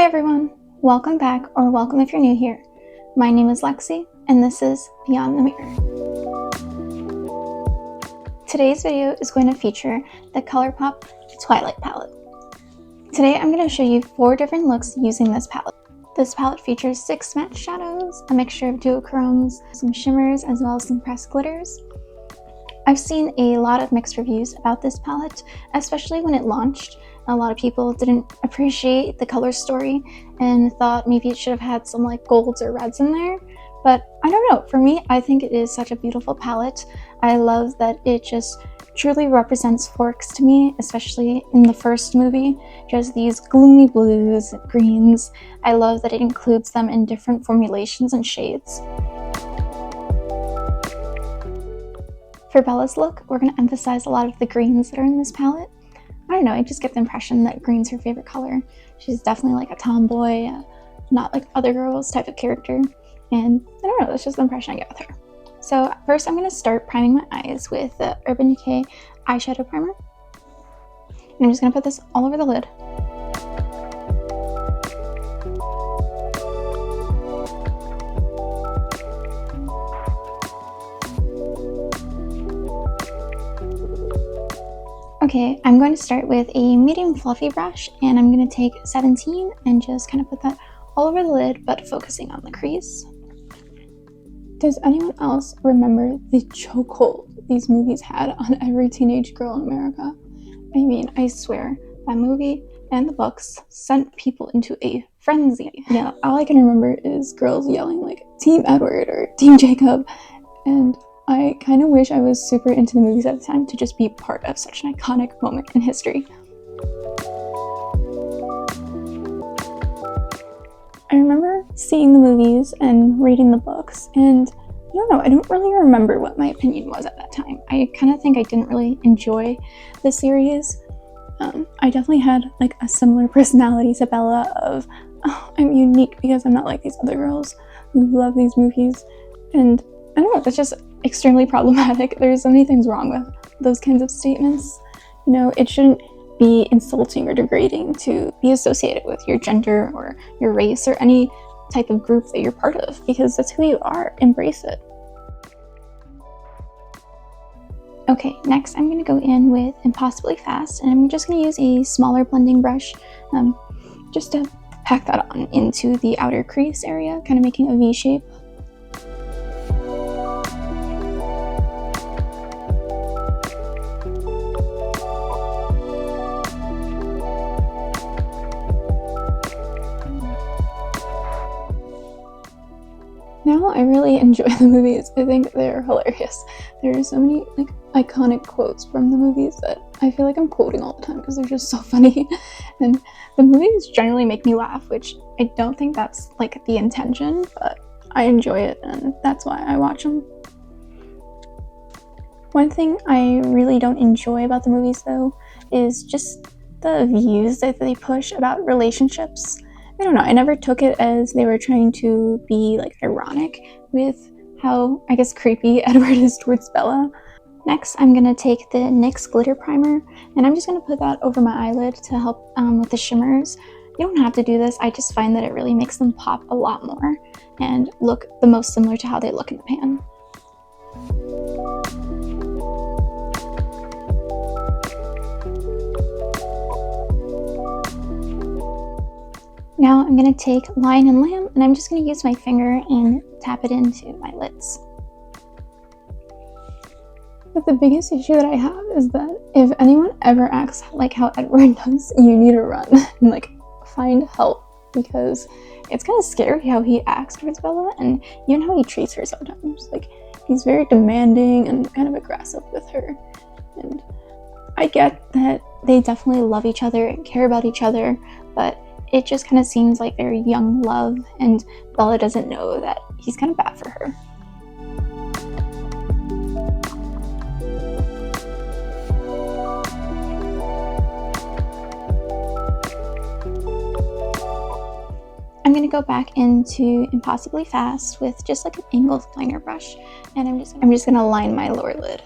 everyone, welcome back, or welcome if you're new here. My name is Lexi, and this is Beyond the Mirror. Today's video is going to feature the Colourpop Twilight palette. Today I'm going to show you 4 different looks using this palette. This palette features 6 matte shadows, a mixture of duochromes, some shimmers, as well as some pressed glitters. I've seen a lot of mixed reviews about this palette, especially when it launched. A lot of people didn't appreciate the color story and thought maybe it should have had some like golds or reds in there. But I don't know, for me, I think it is such a beautiful palette. I love that it just truly represents Forks to me, especially in the first movie. Just these gloomy blues, greens. I love that it includes them in different formulations and shades. For Bella's look, we're going to emphasize a lot of the greens that are in this palette. I don't know, I just get the impression that green's her favorite color. She's definitely like a tomboy, not like other girls type of character. And I don't know, that's just the impression I get with her. So first I'm going to start priming my eyes with the Urban Decay eyeshadow primer. And I'm just going to put this all over the lid. Okay, I'm going to start with a medium fluffy brush, and I'm going to take 17 and just kind of put that all over the lid, but focusing on the crease. Does anyone else remember the chokehold these movies had on every teenage girl in America? I mean, I swear, that movie and the books sent people into a frenzy. Yeah, all I can remember is girls yelling like Team Edward or Team Jacob, and I kind of wish I was super into the movies at the time to just be part of such an iconic moment in history. I remember seeing the movies and reading the books, and I don't know, I don't really remember what my opinion was at that time. I kind of think I didn't really enjoy the series. I definitely had like a similar personality to Bella of, oh, I'm unique because I'm not like these other girls who love these movies, and I don't know, that's just extremely problematic. There's so many things wrong with those kinds of statements. You know, it shouldn't be insulting or degrading to be associated with your gender or your race or any type of group that you're part of, because that's who you are. Embrace it. Okay, next I'm going to go in with Impossibly Fast, and I'm just going to use a smaller blending brush just to pack that on into the outer crease area, kind of making a V shape. Now I really enjoy the movies. I think they're hilarious. There are so many like iconic quotes from the movies that I feel like I'm quoting all the time because they're just so funny. And the movies generally make me laugh, which I don't think that's like the intention, but I enjoy it and that's why I watch them. One thing I really don't enjoy about the movies though is just the views that they push about relationships. I don't know, I never took it as they were trying to be like ironic with how, I guess, creepy Edward is towards Bella. Next, I'm going to take the NYX glitter primer, and I'm just going to put that over my eyelid to help with the shimmers. You don't have to do this, I just find that it really makes them pop a lot more and look the most similar to how they look in the pan. Now I'm going to take Lion and Lamb, and I'm just going to use my finger and tap it into my lids. But the biggest issue that I have is that if anyone ever acts like how Edward does, you need to run and like find help, because it's kind of scary how he acts towards Bella and even how he treats her sometimes. Like, he's very demanding and kind of aggressive with her. And I get that they definitely love each other and care about each other, but it just kind of seems like very young love, and Bella doesn't know that he's kind of bad for her. I'm going to go back into Impossibly Fast with just like an angled liner brush, and I'm just going to line my lower lid.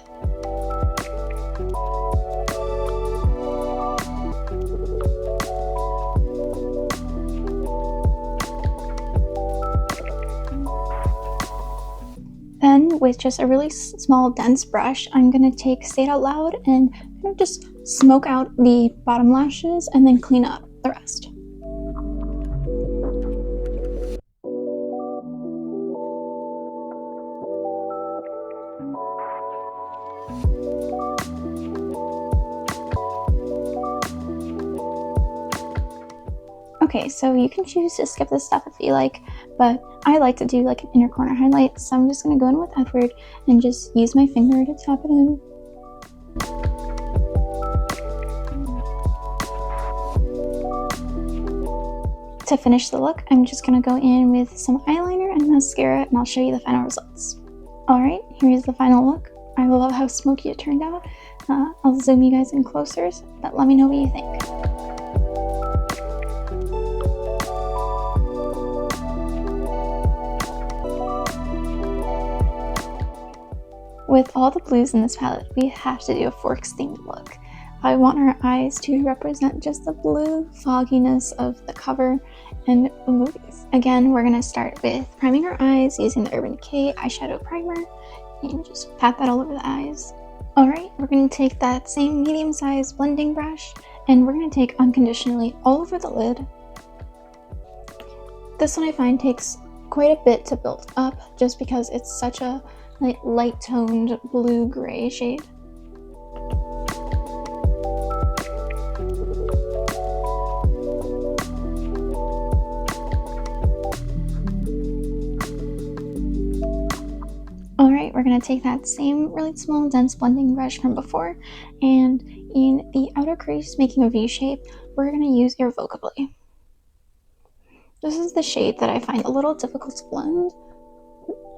in with just a really small dense brush, I'm going to take Say It Out Loud and kind of just smoke out the bottom lashes and then clean up the rest. Okay, so you can choose to skip this stuff if you like, but I like to do like an inner corner highlight, so I'm just going to go in with Edward and just use my finger to tap it in. To finish the look, I'm just going to go in with some eyeliner and mascara, and I'll show you the final results. Alright, here's the final look. I love how smoky it turned out. I'll zoom you guys in closer, but let me know what you think. With all the blues in this palette, we have to do a Forks themed look. I want our eyes to represent just the blue fogginess of the cover and the movies. Again, we're going to start with priming our eyes using the Urban Decay eyeshadow primer and just pat that all over the eyes. Alright, we're going to take that same medium-sized blending brush and we're going to take Unconditionally all over the lid. This one I find takes quite a bit to build up just because it's such a light-toned blue-gray shade. Alright, we're going to take that same really small dense blending brush from before, and in the outer crease making a V shape, we're going to use Irrevocably. This is the shade that I find a little difficult to blend,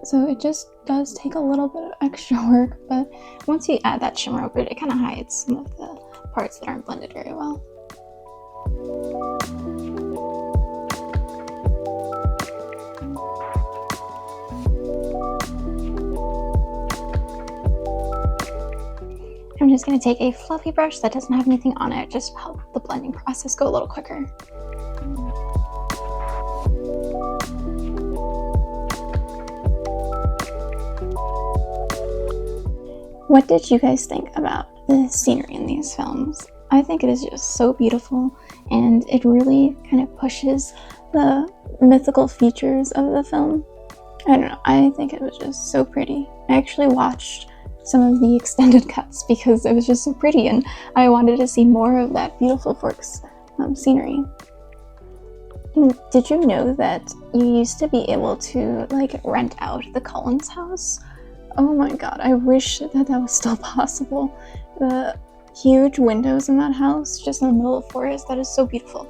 so it just does take a little bit of extra work, but once you add that shimmer over it, it kind of hides some of the parts that aren't blended very well. I'm just going to take a fluffy brush that doesn't have anything on it, just to help the blending process go a little quicker. What did you guys think about the scenery in these films? I think it is just so beautiful, and it really kind of pushes the mythical features of the film. I don't know, I think it was just so pretty. I actually watched some of the extended cuts because it was just so pretty and I wanted to see more of that beautiful Forks scenery. Did you know that you used to be able to rent out the Cullens house? Oh my god, I wish that was still possible. The huge windows in that house, just in the middle of the forest, that is so beautiful.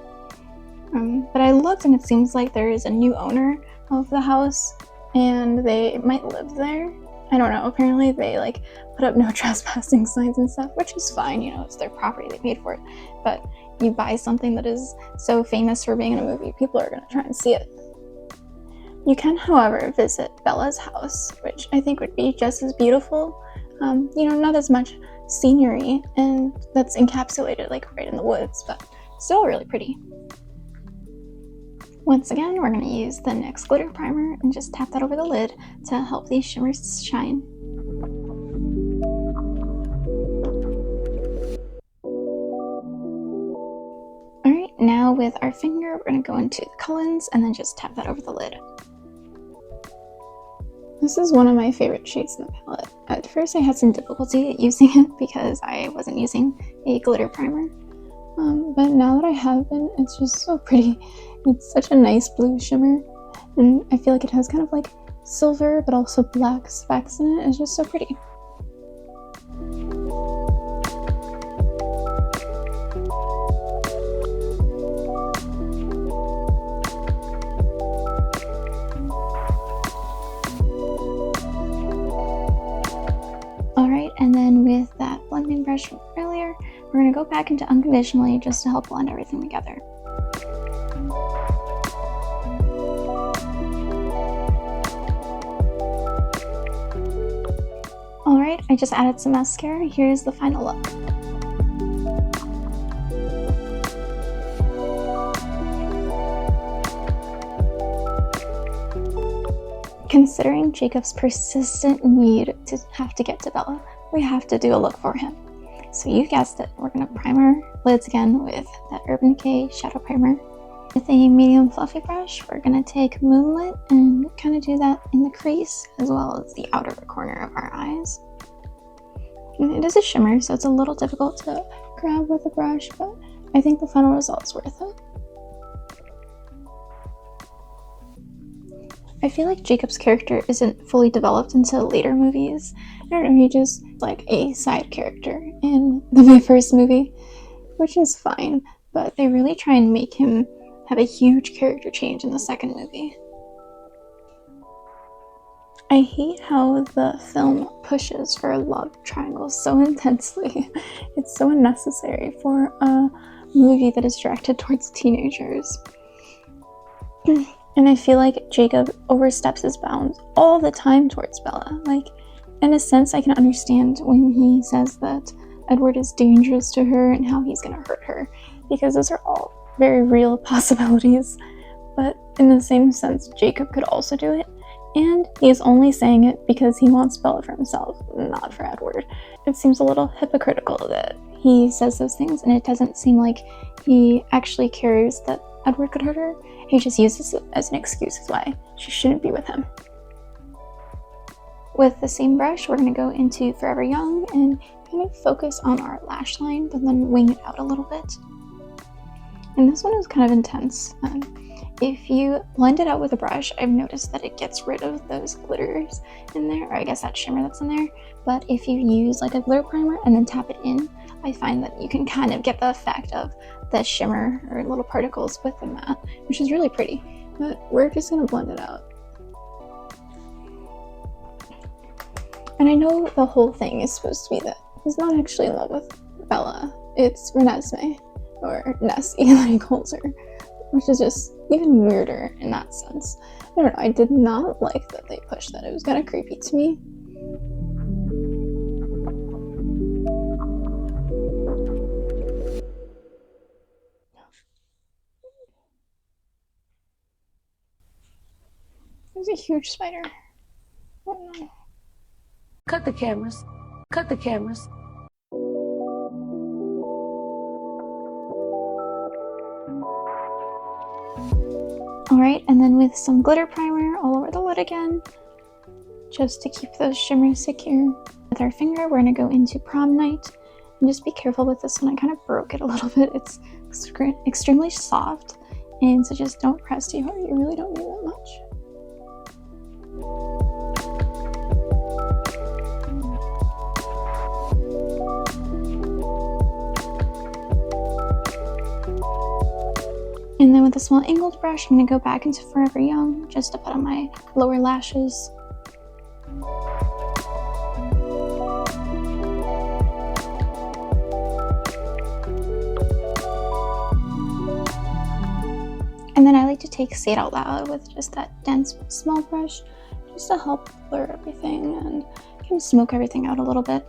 But I looked and it seems like there is a new owner of the house and they might live there. I don't know, apparently they put up no trespassing signs and stuff, which is fine, you know, it's their property, they paid for it. But you buy something that is so famous for being in a movie, people are gonna try and see it. You can, however, visit Bella's house, which I think would be just as beautiful. You know, not as much scenery, and that's encapsulated right in the woods, but still really pretty. Once again, we're going to use the NYX glitter primer and just tap that over the lid to help these shimmers shine. Alright, now with our finger, we're going to go into the Cullens and then just tap that over the lid. This is one of my favorite shades in the palette. At first I had some difficulty using it because I wasn't using a glitter primer. But now that I have been, it's just so pretty. It's such a nice blue shimmer, and I feel like it has kind of silver but also black specks in it. It's just so pretty. Alright, and then with that blending brush from earlier, we're going to go back into Unconditionally just to help blend everything together. Alright, I just added some mascara. Here's the final look. Considering Jacob's persistent need to have to get to Bella, we have to do a look for him. So you guessed it, we're going to prime our lids again with that Urban Decay shadow primer. With a medium fluffy brush, we're going to take Moonlit and kind of do that in the crease as well as the outer corner of our eyes. And it is a shimmer, so it's a little difficult to grab with a brush, but I think the final result's worth it. I feel like Jacob's character isn't fully developed until later movies. I don't know, he's just like a side character in my first movie, which is fine, but they really try and make him have a huge character change in the second movie. I hate how the film pushes for love triangles so intensely. It's so unnecessary for a movie that is directed towards teenagers. And I feel like Jacob oversteps his bounds all the time towards Bella. Like, in a sense, I can understand when he says that Edward is dangerous to her and how he's gonna hurt her, because those are all very real possibilities. But in the same sense, Jacob could also do it, and he's only saying it because he wants Bella for himself, not for Edward. It seems a little hypocritical that he says those things, and it doesn't seem like he actually cares that Edward could hurt her. He just uses it as an excuse as why she shouldn't be with him. With the same brush, we're going to go into Forever Young and kind of focus on our lash line, but then wing it out a little bit. And this one is kind of intense. If you blend it out with a brush, I've noticed that it gets rid of those glitters in there, or I guess that shimmer that's in there. But if you use like a glitter primer and then tap it in, I find that you can kind of get the effect of the shimmer or little particles with the matte, which is really pretty. But we're just gonna blend it out. And I know the whole thing is supposed to be that he's not actually in love with Bella. It's Renesmee, or Nessie, like he calls her, which is just even weirder in that sense. I don't know, I did not like that they pushed that. It was kind of creepy to me. There's a huge spider. Oh no. Cut the cameras. Cut the cameras. Alright, and then with some glitter primer all over the lid again, just to keep those shimmers secure. With our finger, we're going to go into Prom Night. And just be careful with this one, I kind of broke it a little bit. It's extremely soft, and so just don't press too hard. You really don't need that much. And then with a small angled brush, I'm going to go back into Forever Young just to put on my lower lashes. And then I like to take Say It Out Loud with just that dense small brush just to help blur everything and kind of smoke everything out a little bit.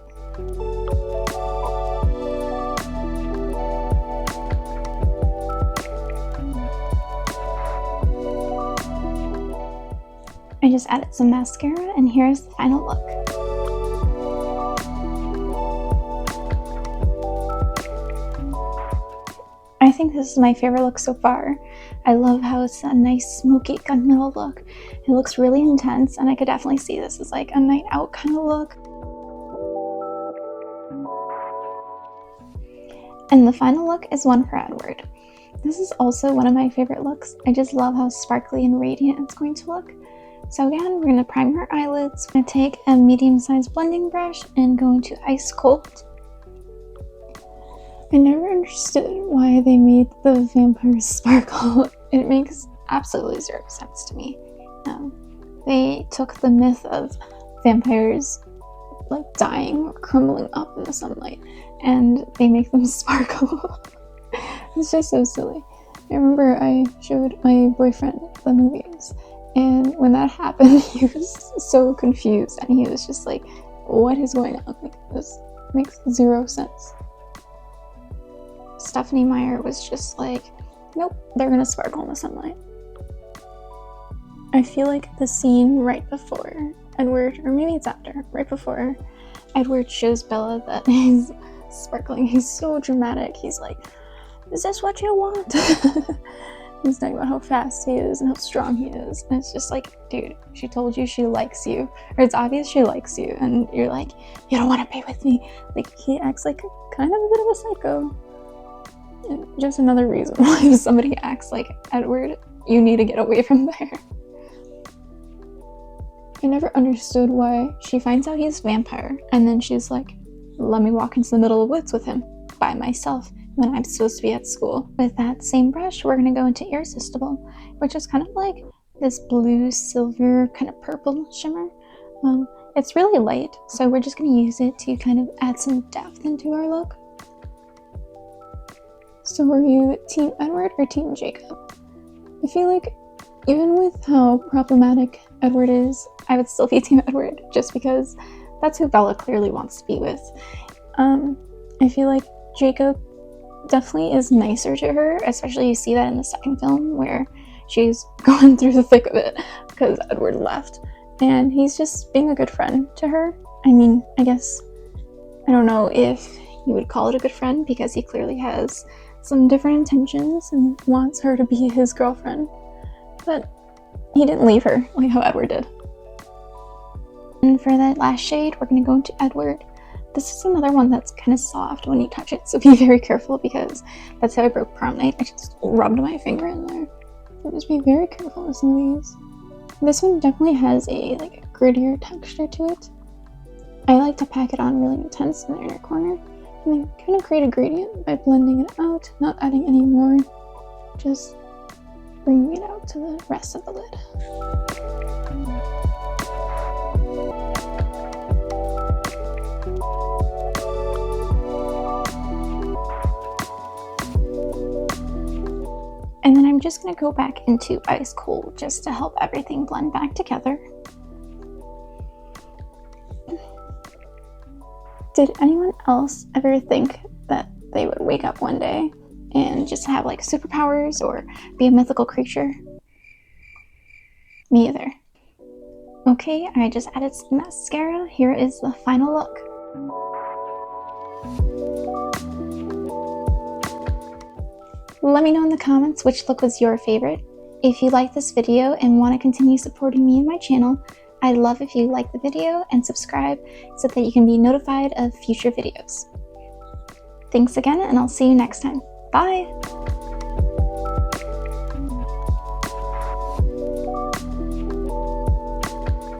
I just added some mascara, and here's the final look. I think this is my favorite look so far. I love how it's a nice smoky gunmetal look. It looks really intense, and I could definitely see this as like a night out kind of look. And the final look is one for Edward. This is also one of my favorite looks. I just love how sparkly and radiant it's going to look. So again, we're going to prime our eyelids. I'm going to take a medium-sized blending brush and go into Ice Cold. I never understood why they made the vampires sparkle. It makes absolutely zero sense to me. They took the myth of vampires like dying or crumbling up in the sunlight, and they make them sparkle. It's just so silly. I remember I showed my boyfriend the movies, and when that happened, he was so confused, and he was just like, what is going on? Like, this makes zero sense. Stephenie Meyer was just like, nope, they're gonna sparkle in the sunlight. I feel like the scene right before Edward, or maybe it's after, right before Edward shows Bella that he's sparkling, he's so dramatic. He's like, is this what you want? He's talking about how fast he is and how strong he is. And it's just like, dude, she told you she likes you. Or it's obvious she likes you. And you're like, you don't want to be with me. Like, he acts like kind of a bit of a psycho. And just another reason why if somebody acts like Edward, you need to get away from there. I never understood why she finds out he's a vampire. And then she's like, let me walk into the middle of the woods with him by myself when I'm supposed to be at school. With that same brush, we're going to go into Irresistible, which is kind of like this blue, silver, kind of purple shimmer. It's really light, so we're just going to use it to kind of add some depth into our look. So are you Team Edward or Team Jacob? I feel like even with how problematic Edward is, I would still be Team Edward, just because that's who Bella clearly wants to be with. I feel like Jacob definitely is nicer to her, especially you see that in the second film where she's going through the thick of it because Edward left, and he's just being a good friend to her. I mean, I guess, I don't know if you would call it a good friend because he clearly has some different intentions and wants her to be his girlfriend, but he didn't leave her like how Edward did. And for that last shade, we're going to go into Edward. This is another one that's kind of soft when you touch it, so be very careful because that's how I broke prom night. I just rubbed my finger in there. So just be very careful with some of these. This one definitely has a grittier texture to it. I like to pack it on really intense in the inner corner and then kind of create a gradient by blending it out, not adding any more, just bringing it out to the rest of the lid. And then I'm just going to go back into Ice Cold just to help everything blend back together. Did anyone else ever think that they would wake up one day and just have superpowers or be a mythical creature? Me either. Okay, I just added some mascara. Here is the final look. Let me know in the comments which look was your favorite. If you like this video and want to continue supporting me and my channel, I'd love if you like the video and subscribe so that you can be notified of future videos. Thanks again, and I'll see you next time. Bye!